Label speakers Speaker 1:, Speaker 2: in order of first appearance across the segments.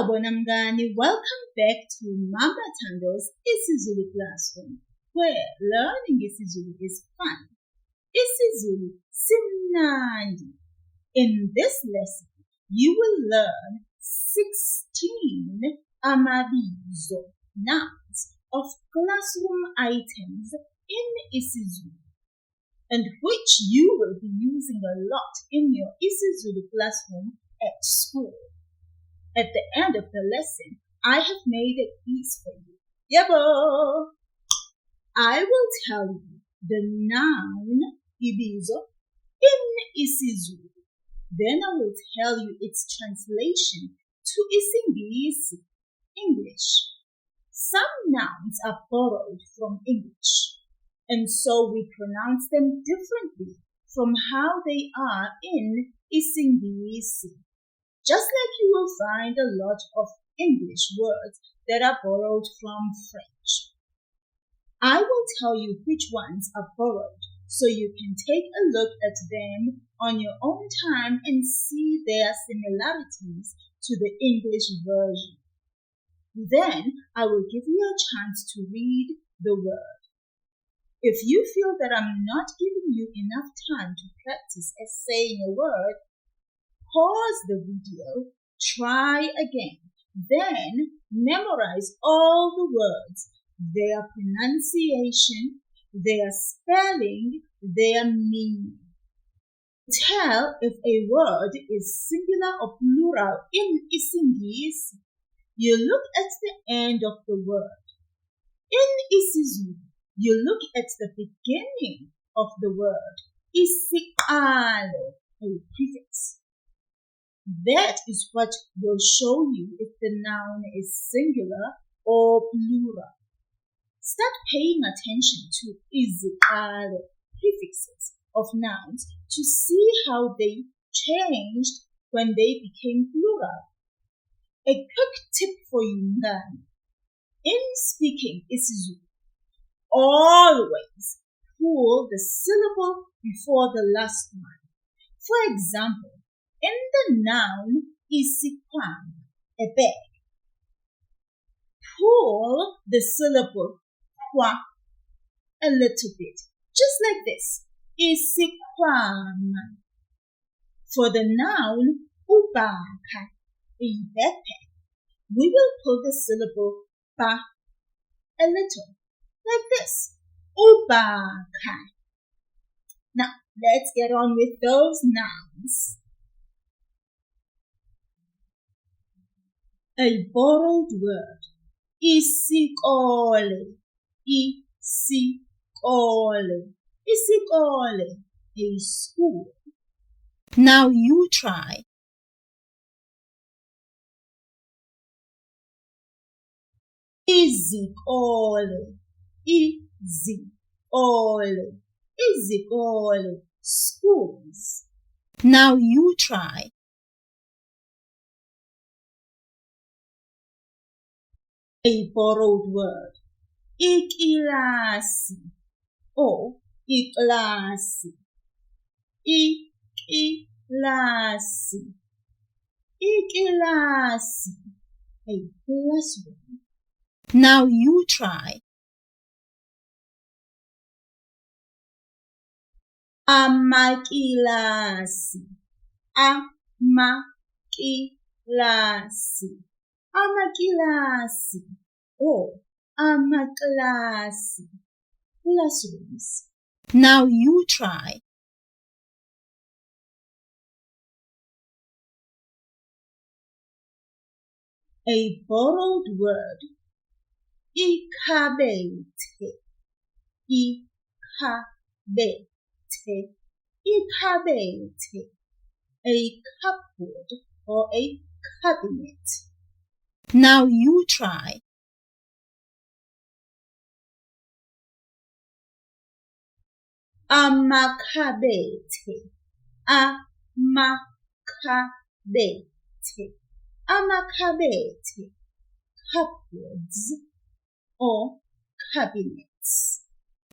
Speaker 1: Sawubona mngani, welcome back to Mama Tando's isiZulu classroom, where learning isiZulu is fun. isiZulu simnandi. In this lesson, you will learn 16 amabizo, nouns of classroom items in isiZulu, and which you will be using a lot in your isiZulu classroom at school. At the end of the lesson, I have made a quiz for you. Yebo! I will tell you the noun ibizo in isiZulu. Then I will tell you its translation to isiNgisi, English. Some nouns are borrowed from English, and so we pronounce them differently from how they are in isiNgisi. Just like you will find a lot of English words that are borrowed from French. I will tell you which ones are borrowed so you can take a look at them on your own time and see their similarities to the English version. Then I will give you a chance to read the word. If you feel that I'm not giving you enough time to practice as saying a word, pause the video, try again, then memorize all the words, their pronunciation, their spelling, their meaning. Tell if a word is singular or plural in isiNgisi. You look at the end of the word. In isiZulu, you look at the beginning of the word, isiqalo, a prefix. That is what will show you if the noun is singular or plural. Start paying attention to iziqalo, prefixes of nouns, to see how they changed when they became plural. A quick tip for you, mngani. In speaking isiZulu, always pull the syllable before the last one. For example, in the noun isikhwama, a bag, pull the syllable kwa a little bit, just like this, isikhwama. For the noun ubhaka, a backpack, we will pull the syllable ba a little, like this, ubhaka. Now, let's get on with those nouns. A borrowed word, isikole, isikole, isikole, a school. Now you try. Izikole, izikole, izikole, schools. Now you try. A borrowed word, ikilasi or iklasi, ikilasi, ikilasi, a classroom. Now you try. Amakilasi, amakilasi, amakilasi or amaklasi, classrooms. Now you try. A borrowed word, ikhabethe, ikhabethe, ikhabethe, a cupboard or a cabinet. Now you try. Amakhabethe, amakhabethe, amakhabethe, cupboards or cabinets.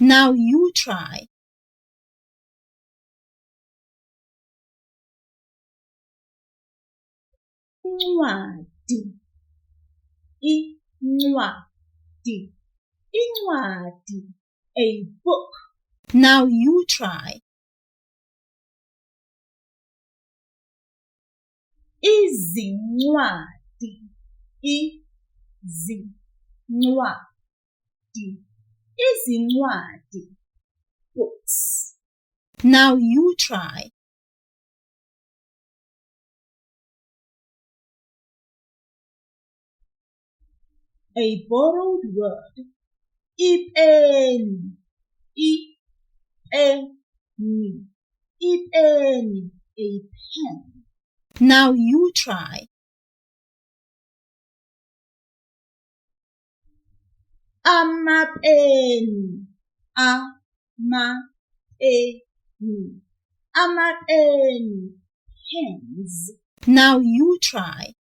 Speaker 1: Now you try. Incwadi, incwadi, incwadi, a book.
Speaker 2: Now you try.
Speaker 1: Izincwadi, izincwadi, izincwadi, books.
Speaker 2: Now you try.
Speaker 1: A borrowed word, ipeni, ipeni, ipeni, a pen.
Speaker 2: Now you try.
Speaker 1: Amapeni, amapeni, amapeni, pens.
Speaker 2: Now you try.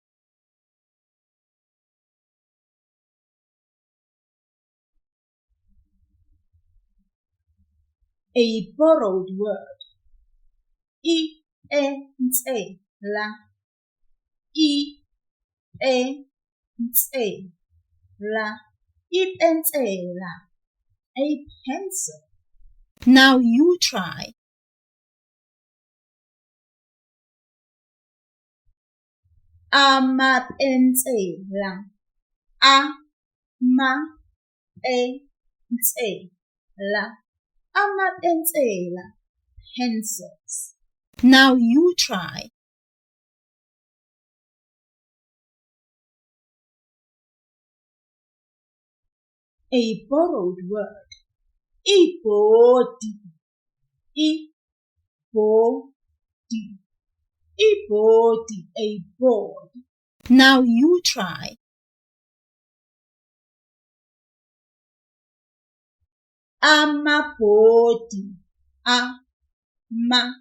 Speaker 1: A borrowed word, ipensela, ipensela, ipensela, a pencil.
Speaker 2: Now you try.
Speaker 1: Amapensela, amapensela, amapensela, pencils.
Speaker 2: Now you try.
Speaker 1: A borrowed word, ibhodi, ibhodi, ibhodi, a board.
Speaker 2: Now you try.
Speaker 1: Amabhodi, amabhodi,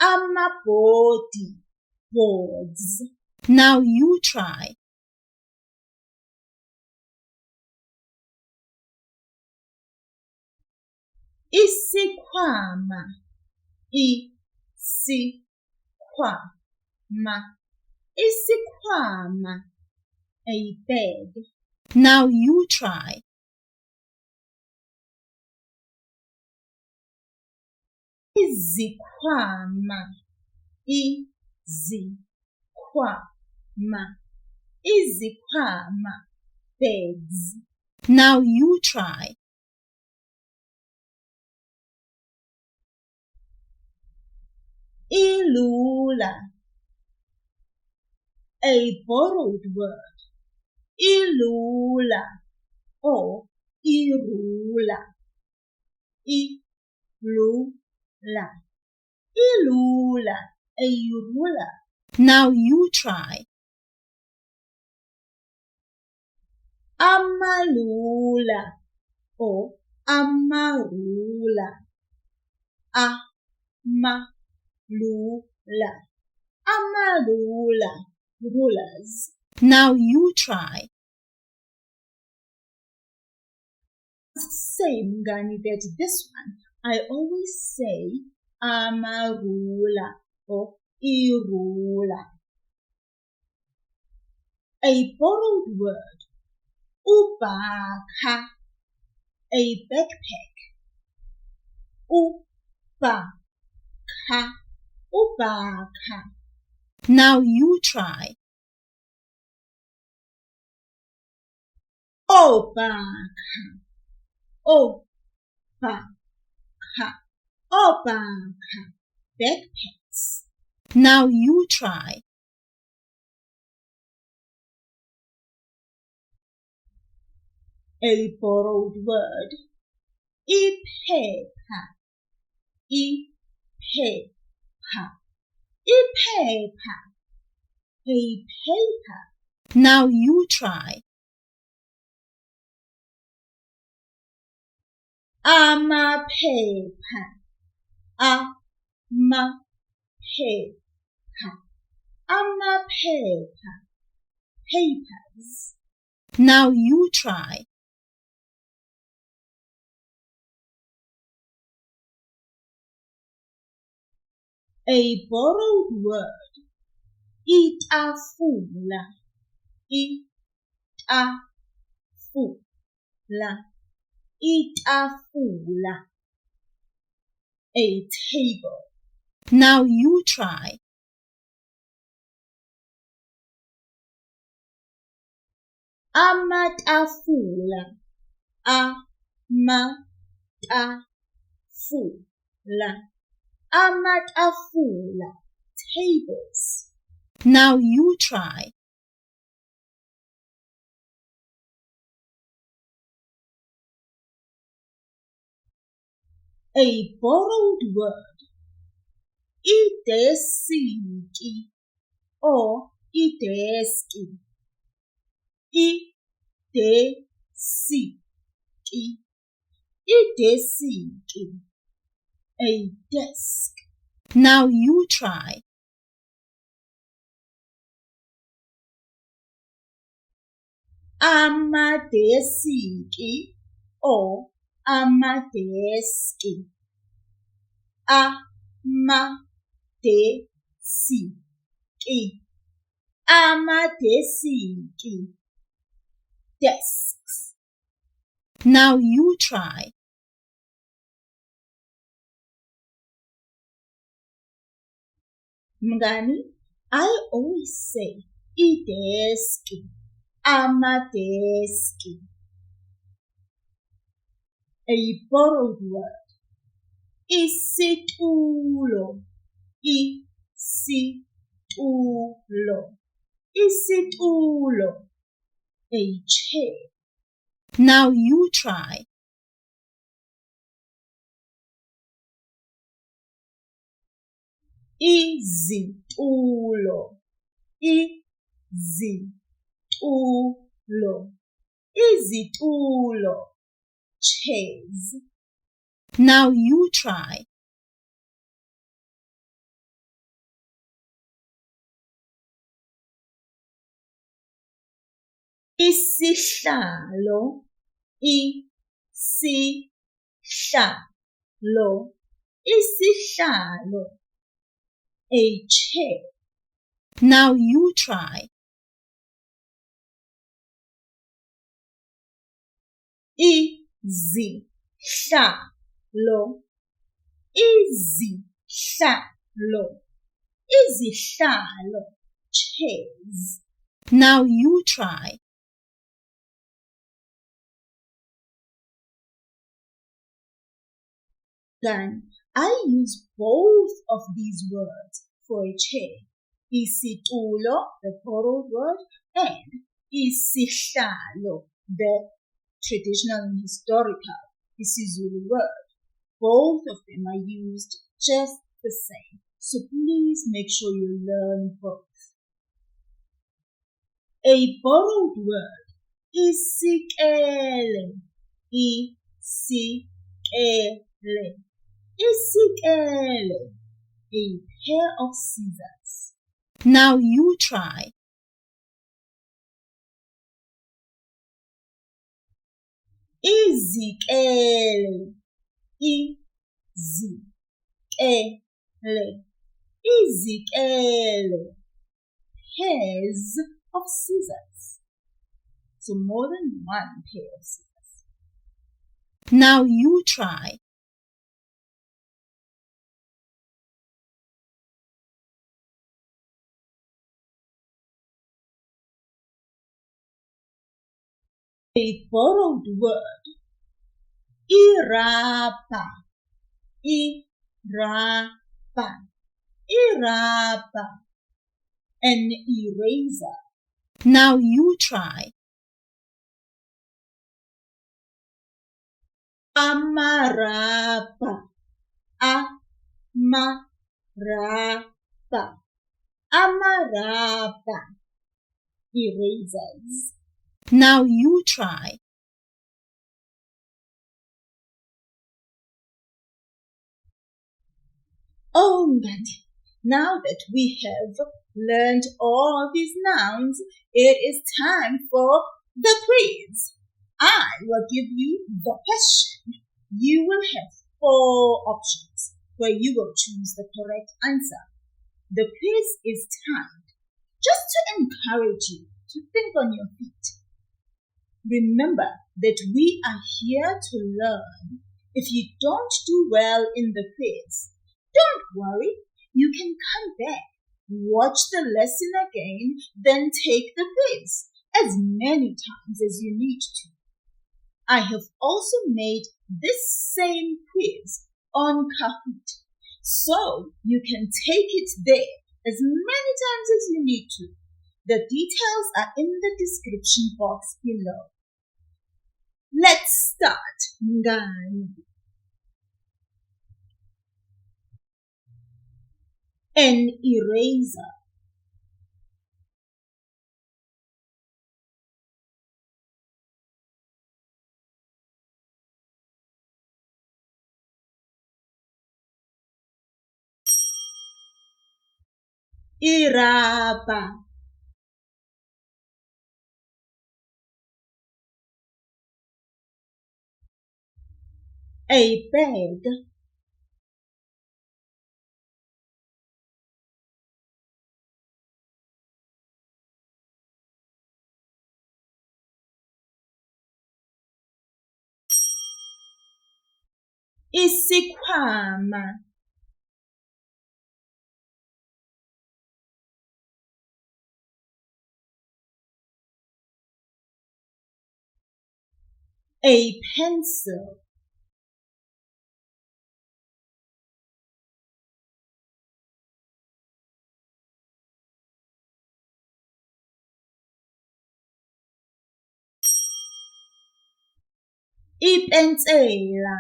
Speaker 1: amabhodi, boards.
Speaker 2: Now you try.
Speaker 1: Isikhwama, isikhwama, isikhwama, a bag.
Speaker 2: Now you try.
Speaker 1: Izikhwama, izikhwama, izikhwama, bags.
Speaker 2: Now you try.
Speaker 1: Ilula, a borrowed word, ilula or irula, ilula, ilula, a ruler.
Speaker 2: Now you try.
Speaker 1: Amalula or amarula, amalula, amalula, rulers.
Speaker 2: Now you try.
Speaker 1: Say, Mngani, that this one I always say amarula or irula. A borrowed word, ubaka, a backpack. Ubaka, ubaka.
Speaker 2: Now you try.
Speaker 1: Obaka, obaka, obaka, backpacks.
Speaker 2: Now you try.
Speaker 1: A borrowed word, iphepha, iphepha, iphepha, a paper.
Speaker 2: Now you try.
Speaker 1: Amaphepha, amaphepha, amaphepha, papers.
Speaker 2: Now you try.
Speaker 1: A borrowed word, itafula, itafula, itafula. A table.
Speaker 2: Now you try.
Speaker 1: Amatafula, amatafula, amatafula. Tables.
Speaker 2: Now you try.
Speaker 1: A borrowed word. Idesiki or ideski. Idesiki. Idesiki. A desk.
Speaker 2: Now you try.
Speaker 1: Amadesiki or amadeski. Amadesiki. Amadesiki. Desks.
Speaker 2: Now you try.
Speaker 1: Mngani, I always say ideski, amadeski. A borrowed word. Isitulo, isitulo, isitulo. A chair.
Speaker 2: Now you try.
Speaker 1: Izitulo, izitulo, izitulo. Chairs.
Speaker 2: Now you try.
Speaker 1: Isihlalo, isihlalo, isihlalo. A chair.
Speaker 2: Now you try.
Speaker 1: Izihlalo, izihlalo, izihlalo. Chairs.
Speaker 2: Now you try.
Speaker 1: Then I use both of these words for a chair. Isitulo, the borrowed word, and isihlalo, the traditional and historical isiZulu word. Both of them are used just the same. So please make sure you learn both. A borrowed word. Isikele, isikele. Isikele, a pair of scissors.
Speaker 2: Now you try.
Speaker 1: Izikele, izikele, izikele. Pairs of scissors. So more than one pair of scissors.
Speaker 2: Now you try.
Speaker 1: A borrowed word. Irapa, irapa, irapa. An eraser.
Speaker 2: Now you try.
Speaker 1: Amarapa, amarapa, amarapa. Erasers.
Speaker 2: Now you try.
Speaker 1: Oh, Ngani, now that we have learned all these nouns, it is time for the quiz. I will give you the question. You will have 4 options where you will choose the correct answer. The quiz is timed. just to encourage you to think on your feet. Remember that we are here to learn. If you don't do well in the quiz, don't worry. You can come back, watch the lesson again, then take the quiz as many times as you need to. I have also made this same quiz on Kahoot, so you can take it there as many times as you need to. The details are in the description box below. Let's start, Ngani. An eraser. Iraba. A bag. Isikhwama. A pencil. Ipensela.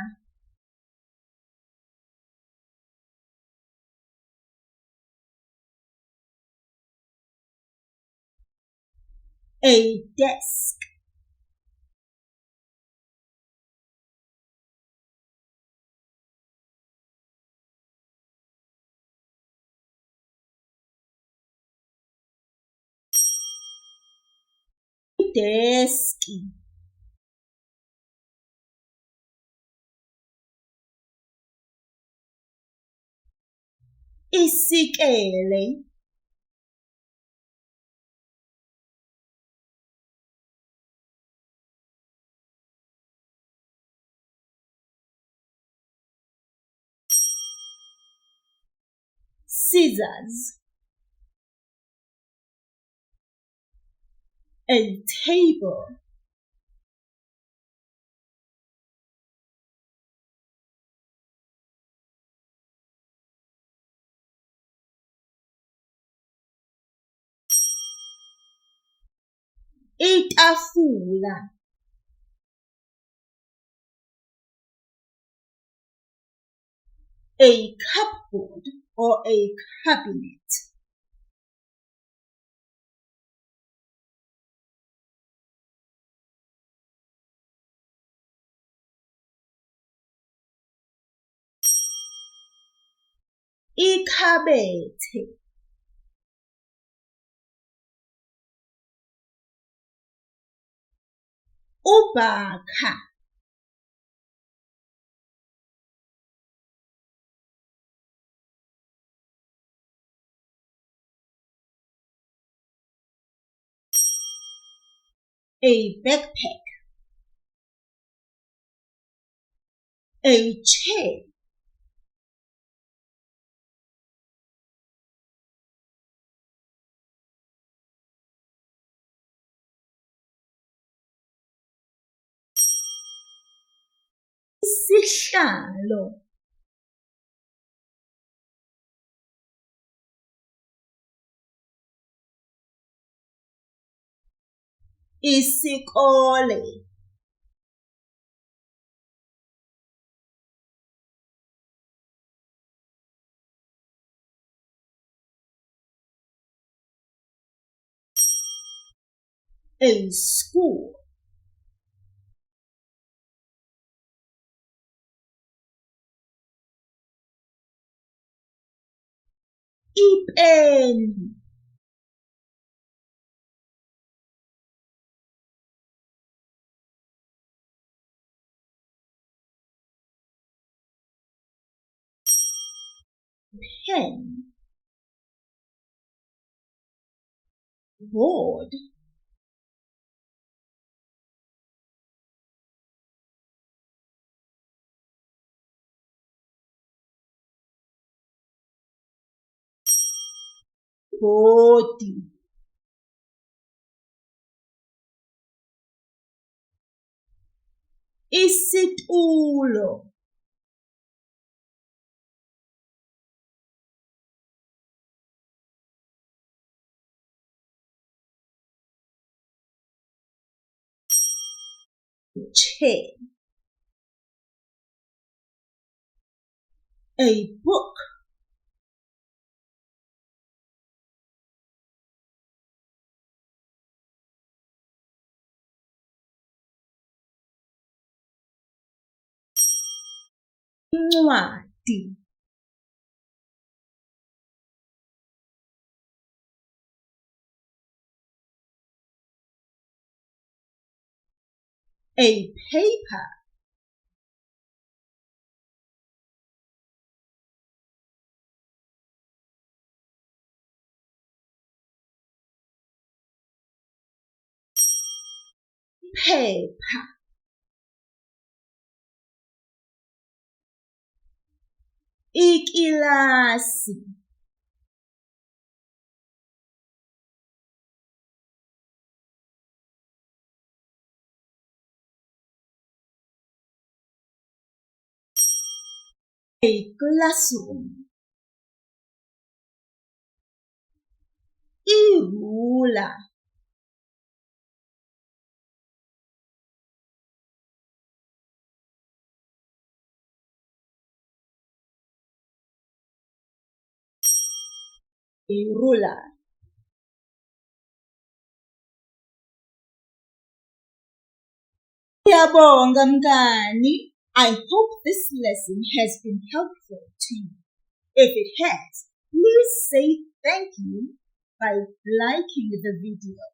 Speaker 1: A desk. Desk. Isikele. Scissors. A table. Itafula. A cupboard or a cabinet. Ikhabethe. Ubhakha. A backpack. A chair. Isihlalo. Isikole. A school. Ipeni. Pen. board, body, isitulo, chair, a book, incwadi, a paper, paper, ikilasi, a classroom, irula, a ruler. Ngiyabonga mngani. I hope this lesson has been helpful to you. If it has, please say thank you by liking the video.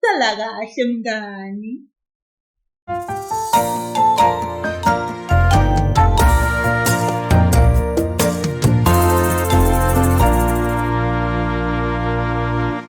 Speaker 1: Sala kahle mngani.